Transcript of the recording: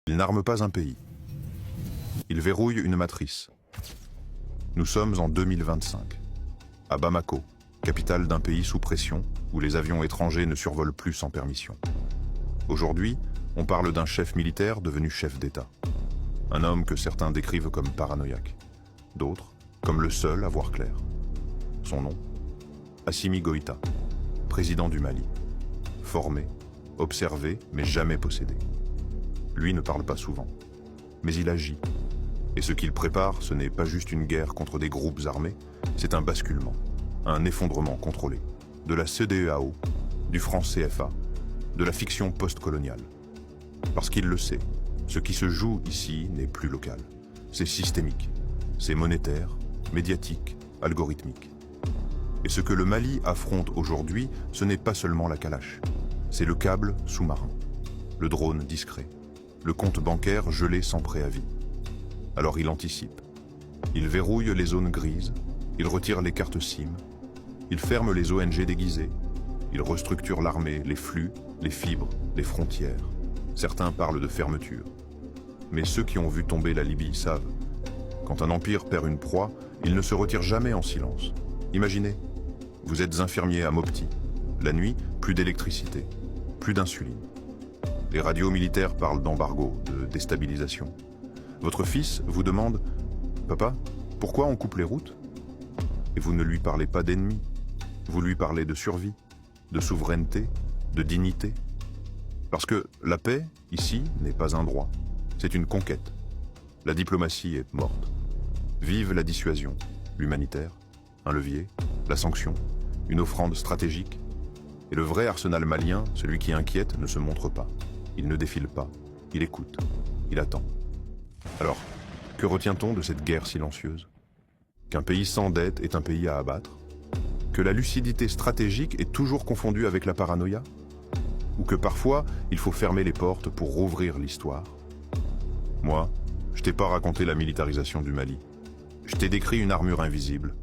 Il n'arme pas un pays. Il verrouille une matrice. Nous sommes en 2025. À Bamako, capitale d'un pays sous pression, où les avions étrangers ne survolent plus sans permission. Aujourd'hui, on parle d'un chef militaire devenu chef d'État. Un homme que certains décrivent comme paranoïaque. D'autres, comme le seul à voir clair. Son nom, Assimi Goïta, président du Mali. Formé, observé, mais jamais possédé. Lui ne parle pas souvent, mais il agit. Et ce qu'il prépare, ce n'est pas juste une guerre contre des groupes armés, c'est un basculement, un effondrement contrôlé, de la CEDEAO, du franc CFA, de la fiction post-coloniale. Parce qu'il le sait, ce qui se joue ici n'est plus local. C'est systémique, c'est monétaire, médiatique, algorithmique. Et ce que le Mali affronte aujourd'hui, ce n'est pas seulement la Kalash, c'est le câble sous-marin, le drone discret, le compte bancaire gelé sans préavis. Alors il anticipe. Il verrouille les zones grises, il retire les cartes SIM, il ferme les ONG déguisées, il restructure l'armée, les flux, les fibres, les frontières. Certains parlent de fermeture. Mais ceux qui ont vu tomber la Libye savent. Quand un empire perd une proie, il ne se retire jamais en silence. Imaginez, vous êtes infirmier à Mopti. La nuit, plus d'électricité, plus d'insuline. Les radios militaires parlent d'embargo, de déstabilisation. Votre fils vous demande « Papa, pourquoi on coupe les routes ?» Et vous ne lui parlez pas d'ennemis. Vous lui parlez de survie, de souveraineté, de dignité. Parce que la paix, ici, n'est pas un droit. C'est une conquête. La diplomatie est morte. Vive la dissuasion, l'humanitaire, un levier, la sanction, une offrande stratégique. Et le vrai arsenal malien, celui qui inquiète, ne se montre pas. Il ne défile pas, il écoute, il attend. Alors, que retient-on de cette guerre silencieuse? Qu'un pays sans dette est un pays à abattre? Que la lucidité stratégique est toujours confondue avec la paranoïa? Ou que parfois, il faut fermer les portes pour rouvrir l'histoire? Moi, je t'ai pas raconté la militarisation du Mali. Je t'ai décrit une armure invisible,